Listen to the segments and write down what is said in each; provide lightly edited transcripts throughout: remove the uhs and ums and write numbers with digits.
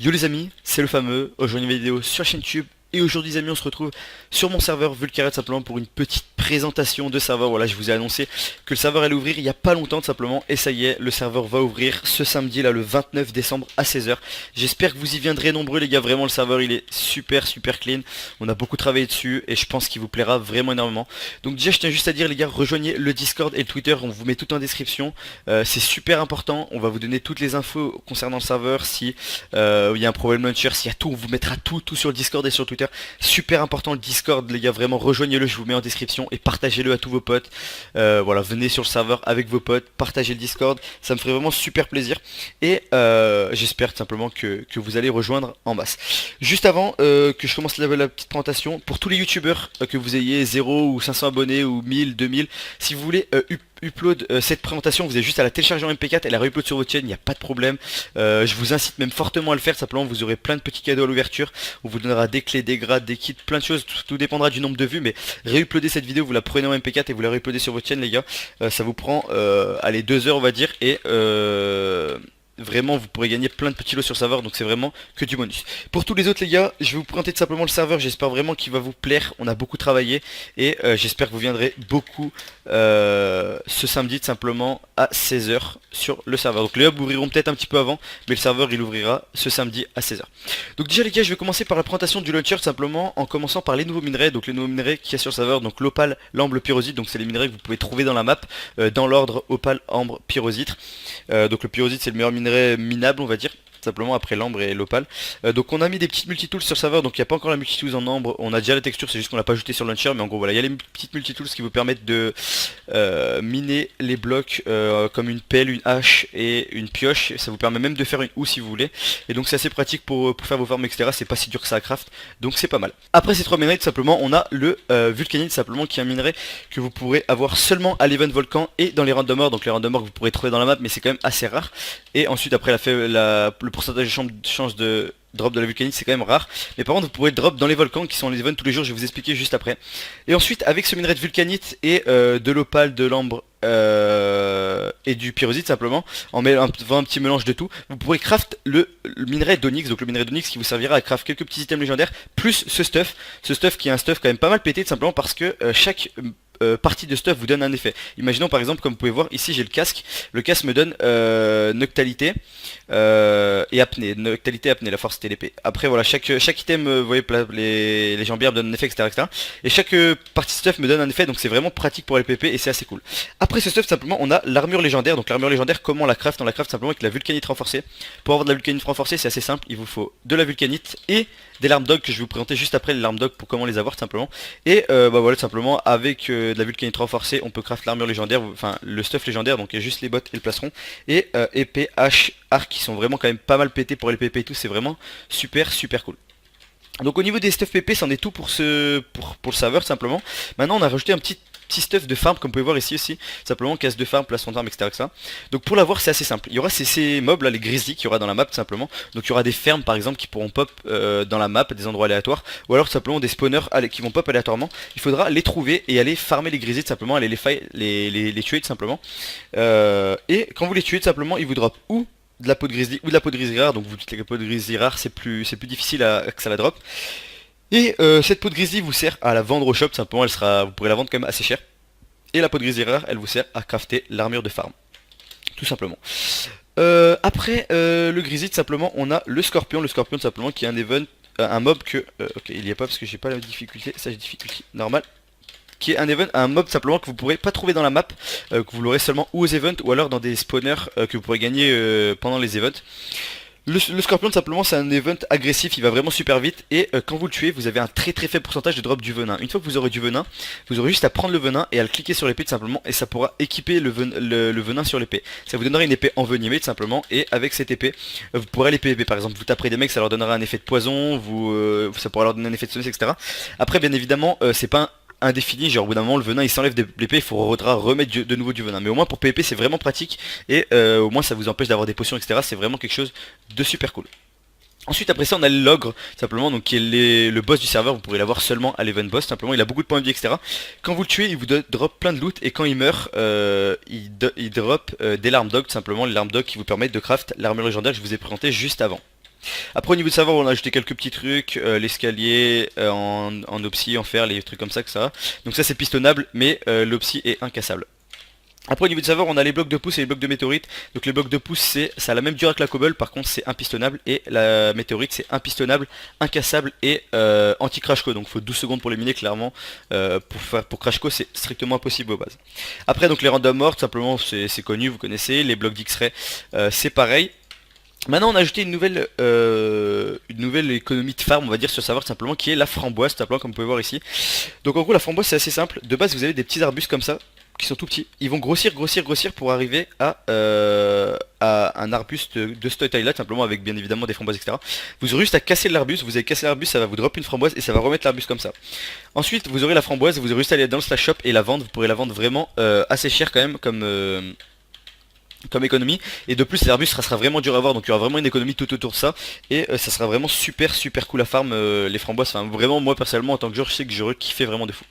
Yo les amis, c'est le fameux, aujourd'hui une vidéo sur la chaîne YouTube. Et aujourd'hui les amis on se retrouve sur mon serveur Vulcared simplement pour une petite présentation de serveur. Voilà, je vous ai annoncé que le serveur allait ouvrir il n'y a pas longtemps tout simplement. Et ça y est, le serveur va ouvrir ce samedi là, le 29 décembre à 16 heures. J'espère que vous y viendrez nombreux les gars, vraiment le serveur il est super clean. On a beaucoup travaillé dessus et je pense qu'il vous plaira vraiment énormément. Donc déjà je tiens juste à dire les gars, rejoignez le Discord et le Twitter, on vous met tout en description. C'est super important, on va vous donner toutes les infos concernant le serveur. Si il y a un problème launcher, s'il y a tout, on vous mettra tout sur le Discord et sur Twitter. Super important le Discord les gars, vraiment rejoignez-le, je vous mets en description et partagez-le à tous vos potes. Voilà, venez sur le serveur avec vos potes, partagez le Discord, ça me ferait vraiment super plaisir. Et j'espère tout simplement que vous allez rejoindre en masse. Juste avant que je commence la petite présentation, pour tous les youtubeurs que vous ayez 0 ou 500 abonnés ou 1000, 2000, si vous voulez upload cette présentation, vous avez juste à la télécharger en MP4 et la re-upload sur votre chaîne, il n'y a pas de problème. Je vous incite même fortement à le faire, simplement vous aurez plein de petits cadeaux à l'ouverture. On vous donnera des clés, des grades, des kits, plein de choses, tout dépendra du nombre de vues, mais re-uploader cette vidéo, vous la prenez en MP4 et vous la re-uploadez sur votre chaîne les gars. Ça vous prend allez 2 heures on va dire et vraiment vous pourrez gagner plein de petits lots sur le serveur, donc c'est vraiment que du bonus. Pour tous les autres les gars, je vais vous présenter tout simplement le serveur, j'espère vraiment qu'il va vous plaire, on a beaucoup travaillé et j'espère que vous viendrez beaucoup ce samedi tout simplement à 16 heures sur le serveur. Donc les hubs ouvriront peut-être un petit peu avant, mais le serveur il ouvrira ce samedi à 16 heures. Donc déjà les gars, je vais commencer par la présentation du launcher tout simplement en commençant par les nouveaux minerais, donc les nouveaux minerais qu'il y a sur le serveur, donc l'opale, l'ambre, le pyrosite, donc c'est les minerais que vous pouvez trouver dans la map, dans l'ordre opale, ambre, pyrosite. Donc le pyrosite c'est le meilleur minerai minable on va dire, simplement après l'ambre et l'opale. Donc on a mis des petites multitools sur le serveur, donc il n'y a pas encore la multitools en ambre, on a déjà la texture, c'est juste qu'on l'a pas ajouté sur le launcher, mais en gros voilà, il y a les petites multitools qui vous permettent de miner les blocs comme une pelle, une hache et une pioche, ça vous permet même de faire une houe si vous voulez, et donc c'est assez pratique pour faire vos farms etc, c'est pas si dur que ça à craft, donc c'est pas mal. Après ces trois minerais tout simplement, on a le vulcanite simplement qui est un minerai que vous pourrez avoir seulement à l'event volcan et dans les randomers, donc les randomers que vous pourrez trouver dans la map, mais c'est quand même assez rare. Et ensuite après le pourcentage de chance de drop de la vulcanite c'est quand même rare, mais par contre vous pourrez drop dans les volcans qui sont les events tous les jours, je vais vous expliquer juste après. Et ensuite avec ce minerai de vulcanite et de l'opale, de l'ambre et du pyrosite simplement, en mettant un petit mélange de tout, vous pourrez craft le minerai d'onyx, donc le minerai d'onyx qui vous servira à craft quelques petits items légendaires, plus ce stuff qui est un stuff quand même pas mal pété tout simplement parce que chaque partie de stuff vous donne un effet. Imaginons par exemple, comme vous pouvez voir ici j'ai le casque me donne noctalité et apnée, noctalité, apnée, la force c'était l'épée. Après voilà, chaque item, vous voyez les jambières me donnent un effet etc. Et chaque partie de stuff me donne un effet, donc c'est vraiment pratique pour les PP et c'est assez cool. Après ce stuff simplement on a l'armure légendaire, donc l'armure légendaire comment on la craft? On la craft simplement avec la vulcanite renforcée. Pour avoir de la vulcanite renforcée c'est assez simple, il vous faut de la vulcanite et des larmes dog que je vais vous présenter juste après, les larmes dog pour comment les avoir tout simplement. Et bah voilà tout simplement avec de la vulcanite renforcée on peut craft l'armure légendaire, enfin le stuff légendaire, donc il y a juste les bottes et le plastron. Et épée, hache, arc qui sont vraiment quand même pas mal pétés pour les PP et tout, c'est vraiment super cool. Donc au niveau des stuff PP c'en est tout pour le serveur simplement. Maintenant on a rajouté un petit stuff de farm comme vous pouvez voir ici aussi, simplement casse de farm, plastron de farm etc. Donc pour l'avoir c'est assez simple, il y aura ces mobs là, les grizzlies qu'il y aura dans la map tout simplement. Donc il y aura des fermes par exemple qui pourront pop dans la map, des endroits aléatoires, ou alors tout simplement des spawners qui vont pop aléatoirement. Il faudra les trouver et aller farmer les grizzlies tout simplement, aller les tuer tout simplement. Et quand vous les tuez tout simplement ils vous drop ou de la peau de grizzly ou de la peau de grizzly rare, donc vous dites que la peau de grizzly rare c'est plus difficile que ça la drop. Et cette peau de grizzly vous sert à la vendre au shop simplement, vous pourrez la vendre quand même assez cher. Et la peau de grizzly rare elle vous sert à crafter l'armure de farm, tout simplement. Après le grizzly tout simplement on a le scorpion tout simplement qui est un event, un mob que, ok il y a pas parce que j'ai pas la difficulté, ça j'ai difficulté normale, qui est un event, un mob simplement que vous pourrez pas trouver dans la map, que vous l'aurez seulement ou aux events ou alors dans des spawners que vous pourrez gagner pendant les events. Le scorpion simplement c'est un event agressif, il va vraiment super vite et quand vous le tuez vous avez un très faible pourcentage de drop du venin. Une fois que vous aurez du venin, vous aurez juste à prendre le venin et à le cliquer sur l'épée tout simplement et ça pourra équiper le venin sur l'épée. Ça vous donnera une épée envenimée tout simplement et avec cette épée vous pourrez les PvP par exemple, vous taperez des mecs ça leur donnera un effet de poison, ça pourra leur donner un effet de sonus etc. Après bien évidemment c'est pas indéfini, genre au bout d'un moment le venin il s'enlève de l'épée, il faudra remettre de nouveau du venin, mais au moins pour PvP c'est vraiment pratique et au moins ça vous empêche d'avoir des potions etc, c'est vraiment quelque chose de super cool. Ensuite après ça on a l'ogre simplement, donc qui est le boss du serveur, vous pourrez l'avoir seulement à l'event boss simplement, il a beaucoup de points de vie etc. Quand vous le tuez il vous drop plein de loot et quand il meurt il drop des larmes dog tout simplement, les larmes dog qui vous permettent de craft l'armure légendaire que je vous ai présenté juste avant. Après au niveau de savoir on a ajouté quelques petits trucs, l'escalier en opsi, en fer, les trucs comme ça que ça. Donc ça c'est pistonnable mais l'opsi est incassable. Après au niveau de savoir on a les blocs de pouce et les blocs de météorite. Donc les blocs de pouce ça a la même durée que la cobble, par contre c'est impistonnable, et la météorite c'est impistonnable, incassable et anti-crash-co. Donc il faut 12 secondes pour les miner clairement. Pour crash-co c'est strictement impossible aux bases. Après donc les random morts simplement c'est connu, vous connaissez. Les blocs d'X-ray c'est pareil. Maintenant on a ajouté une nouvelle économie de farm on va dire sur savoir simplement, qui est la framboise tout simplement, comme vous pouvez voir ici. Donc en gros la framboise c'est assez simple. De base vous avez des petits arbustes comme ça qui sont tout petits. Ils vont grossir, grossir, grossir pour arriver à un arbuste de cette taille là, simplement avec bien évidemment des framboises, etc. Vous aurez juste à casser l'arbuste, vous avez cassé l'arbuste, ça va vous drop une framboise et ça va remettre l'arbuste comme ça. Ensuite vous aurez la framboise, vous aurez juste à aller dans le slash shop et la vendre, vous pourrez la vendre vraiment assez cher quand même comme économie, et de plus l'arbus sera vraiment dur à avoir, donc il y aura vraiment une économie tout autour de ça, et ça sera vraiment super super cool à farm les framboises. Enfin vraiment moi personnellement en tant que joueur je sais que j'aurais kiffé vraiment de fou.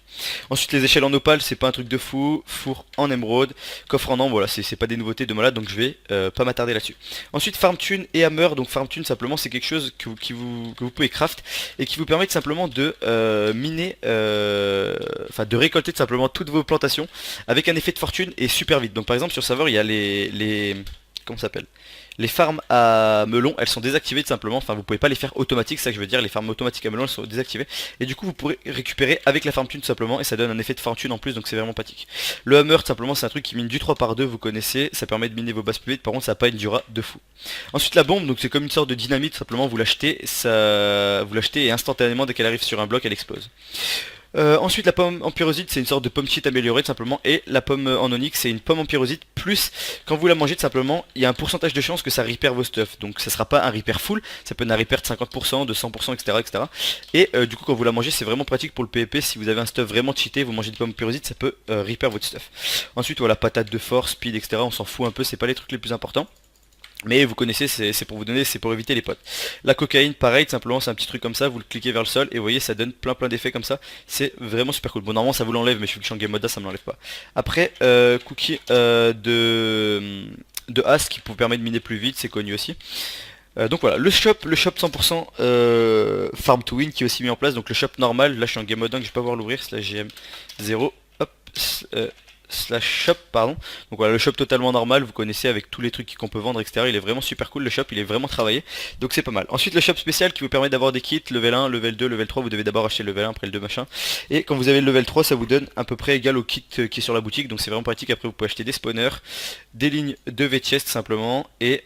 Ensuite les échelles en opale c'est pas un truc de fou, four en émeraude, coffre en ambre, voilà c'est pas des nouveautés de malade, donc je vais pas m'attarder là-dessus. Ensuite farm thune et hammer, donc farm thune simplement c'est quelque chose que vous pouvez craft et qui vous permet tout simplement de miner, enfin de récolter tout simplement toutes vos plantations avec un effet de fortune et super vite. Donc par exemple sur serveur il y a comment ça s'appelle, les farms à melon, elles sont désactivées tout simplement, enfin vous pouvez pas les faire automatiques, c'est ça que je veux dire, les farms automatiques à melon elles sont désactivées, et du coup vous pourrez récupérer avec la farm thune tout simplement, et ça donne un effet de fortune en plus, donc c'est vraiment pratique. Le hammer tout simplement c'est un truc qui mine du 3 par 2, vous connaissez, ça permet de miner vos bases plus vite, par contre ça n'a pas une durée de fou. Ensuite la bombe, donc c'est comme une sorte de dynamite tout simplement, vous l'achetez et instantanément dès qu'elle arrive sur un bloc elle explose. Ensuite la pomme en pyrosite c'est une sorte de pomme cheat améliorée tout simplement, et la pomme en onyx c'est une pomme en pyrosite plus quand vous la mangez tout simplement il y a un pourcentage de chance que ça repair vos stuff, donc ça sera pas un repair full, ça peut être un repair de 50%, de 100%, etc., etc. Et du coup quand vous la mangez c'est vraiment pratique pour le PvP, si vous avez un stuff vraiment cheaté, vous mangez des pommes pyrosite ça peut repair votre stuff. Ensuite voilà, patate de force, speed, etc., on s'en fout un peu, c'est pas les trucs les plus importants. Mais vous connaissez, c'est pour vous donner, c'est pour éviter les potes. La cocaïne, pareil, simplement c'est un petit truc comme ça, vous le cliquez vers le sol et vous voyez ça donne plein d'effets comme ça. C'est vraiment super cool. Bon normalement ça vous l'enlève, mais je suis en game mode ça me l'enlève pas. Après, cookie de As qui vous permet de miner plus vite, c'est connu aussi. Donc voilà, le shop 100% farm to win qui est aussi mis en place. Donc le shop normal, là je suis en game mode 1 que je vais pas pouvoir l'ouvrir, slash gm0, hop, slash shop pardon. Donc voilà le shop totalement normal, vous connaissez avec tous les trucs qu'on peut vendre, etc. Il est vraiment super cool le shop, il est vraiment travaillé, donc c'est pas mal. Ensuite le shop spécial qui vous permet d'avoir des kits level 1, level 2, level 3, vous devez d'abord acheter le level 1 après le 2 machin. Et quand vous avez le level 3 ça vous donne à peu près égal au kit qui est sur la boutique, donc c'est vraiment pratique. Après vous pouvez acheter des spawners, des lignes de V-chest simplement, et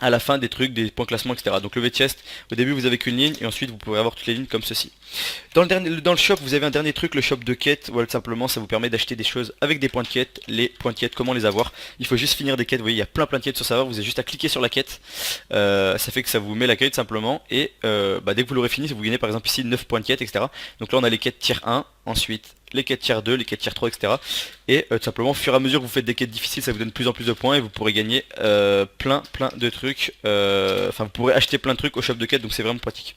à la fin des trucs, des points classement, etc. Donc le V-chest, au début vous avez qu'une ligne et ensuite vous pourrez avoir toutes les lignes comme ceci. Dans le shop vous avez un dernier truc, le shop de quête, voilà tout simplement ça vous permet d'acheter des choses avec des points de quête. Les points de quête, comment les avoir? Il faut juste finir des quêtes, vous voyez il y a plein de quêtes sur serveur, vous avez juste à cliquer sur la quête, ça fait que ça vous met la quête simplement, et dès que vous l'aurez fini, vous gagnez par exemple ici 9 points de quête, etc. Donc là on a les quêtes tier 1, ensuite les quêtes tier 2, les quêtes tier 3, etc. Et tout simplement au fur et à mesure que vous faites des quêtes difficiles ça vous donne de plus en plus de points et vous pourrez gagner plein de trucs, enfin vous pourrez acheter plein de trucs au shop de quête, donc c'est vraiment pratique.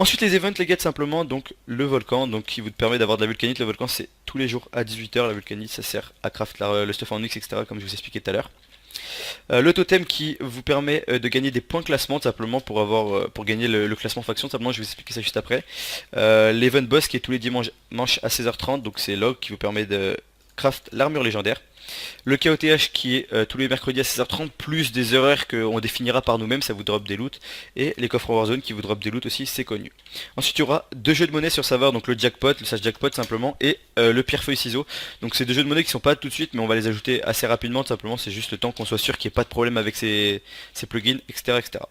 Ensuite les events, les quêtes simplement, donc le volcan, donc qui vous permet d'avoir de la vulcanite. Le volcan c'est tous les jours à 18 h, la vulcanite ça sert à craft le stuff en X, etc., comme je vous expliquais tout à l'heure. Le totem qui vous permet de gagner des points classement simplement pour gagner le classement faction, simplement je vais vous expliquer ça juste après. L'event boss qui est tous les dimanches à 16h30, donc c'est log qui vous permet de craft l'armure légendaire. Le KOTH qui est tous les mercredis à 16h30 plus des horaires qu'on définira par nous-mêmes, ça vous drop des loots. Et les coffres Warzone qui vous drop des loots aussi, c'est connu. Ensuite il y aura deux jeux de monnaie sur serveur, donc le jackpot, le sage jackpot simplement, et le pierre feuille ciseaux. Donc c'est deux jeux de monnaie qui sont pas tout de suite, mais on va les ajouter assez rapidement, tout simplement c'est juste le temps qu'on soit sûr qu'il n'y ait pas de problème avec ces plugins, etc., etc.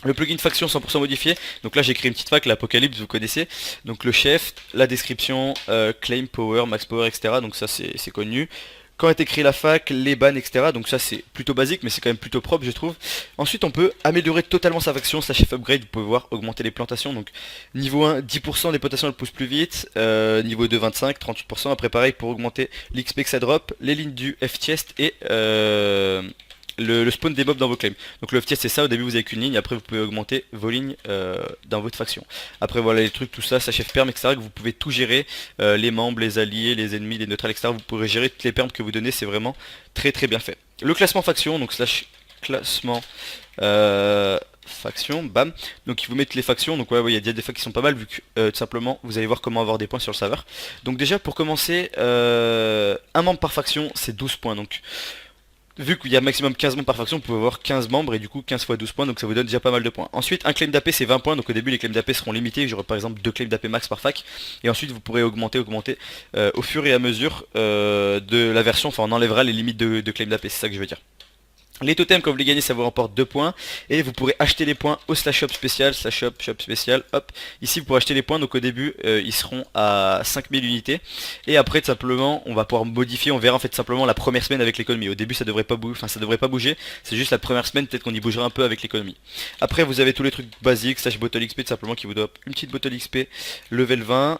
Le plugin faction 100% modifié, donc là j'ai créé une petite fac, l'Apocalypse vous connaissez, donc le chef, la description, claim power, max power, etc. Donc ça c'est connu. Quand a été créée la fac, les bans, etc. Donc ça c'est plutôt basique mais c'est quand même plutôt propre je trouve. Ensuite on peut améliorer totalement sa faction, sa chef upgrade, vous pouvez voir augmenter les plantations. Donc niveau 1, 10% des plantations elles poussent plus vite, niveau 2, 25, 38%. Après pareil pour augmenter l'XP que ça drop, les lignes du F-chest et le spawn des mobs dans vos claims. Donc le FTS c'est ça, au début vous avez qu'une ligne, après vous pouvez augmenter vos lignes dans votre faction. Après voilà les trucs, tout ça, sa chef perm, etc. que vous pouvez tout gérer, les membres, les alliés, les ennemis, les neutrales, etc. Vous pourrez gérer toutes les perms que vous donnez, c'est vraiment très bien fait. Le classement faction, donc slash classement faction, bam. Donc ils vous mettent les factions, donc ouais, il y a déjà des factions qui sont pas mal vu que tout simplement vous allez voir comment avoir des points sur le serveur. Donc déjà pour commencer, un membre par faction c'est 12 points, donc vu qu'il y a maximum 15 membres par faction, vous pouvez avoir 15 membres et du coup 15 fois 12 points, donc ça vous donne déjà pas mal de points. Ensuite, un claim d'AP c'est 20 points, donc au début les claims d'AP seront limités, j'aurai par exemple 2 claims d'AP max par fac, et ensuite vous pourrez augmenter au fur et à mesure de la version, enfin on enlèvera les limites de claim d'AP, c'est ça que je veux dire. Les totems, quand vous les gagnez, ça vous rapporte 2 points. Et vous pourrez acheter les points au slash shop spécial, shop spécial, hop. Ici, vous pourrez acheter les points, donc au début, ils seront à 5000 unités. Et après, tout simplement, on va pouvoir modifier, on verra en fait simplement la première semaine avec l'économie. Au début, ça devrait pas bouger, enfin ça devrait pas bouger. C'est juste la première semaine, peut-être qu'on y bougera un peu avec l'économie. Après, vous avez tous les trucs basiques, slash bottle XP, tout simplement, qui vous doit une petite bottle XP, level 20,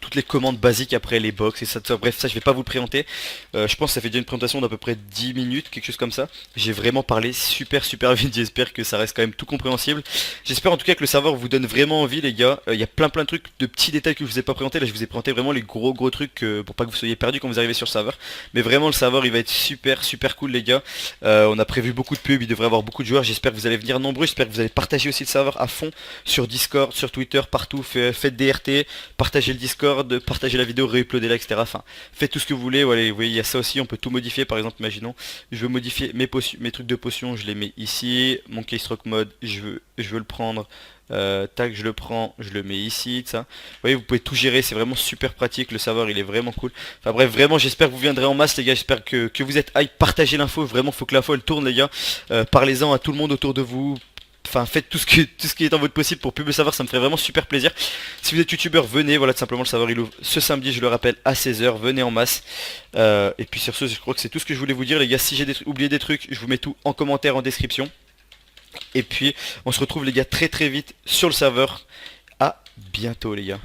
toutes les commandes basiques après les box et ça, bref, ça je vais pas vous le présenter. Je pense que ça fait déjà une présentation d'à peu près 10 minutes, quelque chose comme ça. J'ai vraiment parlé super vite, j'espère que ça reste quand même tout compréhensible. J'espère en tout cas que le serveur vous donne vraiment envie les gars. Il y a plein de trucs, de petits détails que je vous ai pas présenté. Là je vous ai présenté vraiment les gros trucs pour pas que vous soyez perdus quand vous arrivez sur le serveur. Mais vraiment le serveur il va être super cool les gars. On a prévu beaucoup de pubs, il devrait y avoir beaucoup de joueurs. J'espère que vous allez venir nombreux, j'espère que vous allez partager aussi le serveur à fond sur Discord, sur Twitter, partout. Faites des RT, partagez le Discord, partagez la vidéo, réuploadez-la, etc. Enfin, faites tout ce que vous voulez. Voilà, vous voyez, il y a ça aussi, on peut tout modifier. Par exemple, imaginons je veux modifier mes trucs de potions, je les mets ici. Mon case rock mode, je veux le prendre. Tac, je le prends, je le mets ici, ça. Vous voyez, vous pouvez tout gérer, c'est vraiment super pratique. Le serveur, il est vraiment cool. Enfin bref, vraiment, j'espère que vous viendrez en masse, les gars. J'espère que vous êtes hype. Partagez l'info, vraiment, faut que l'info elle tourne, les gars. Parlez-en à tout le monde autour de vous. Enfin, faites tout ce qui est en votre possible pour publier le serveur, ça me ferait vraiment super plaisir. Si vous êtes youtubeur, venez, voilà, tout simplement, le serveur il ouvre ce samedi, je le rappelle, à 16h, venez en masse. Et puis sur ce, je crois que c'est tout ce que je voulais vous dire, les gars. Si j'ai oublié des trucs, je vous mets tout en commentaire, en description. Et puis, on se retrouve, les gars, très vite sur le serveur. À bientôt, les gars.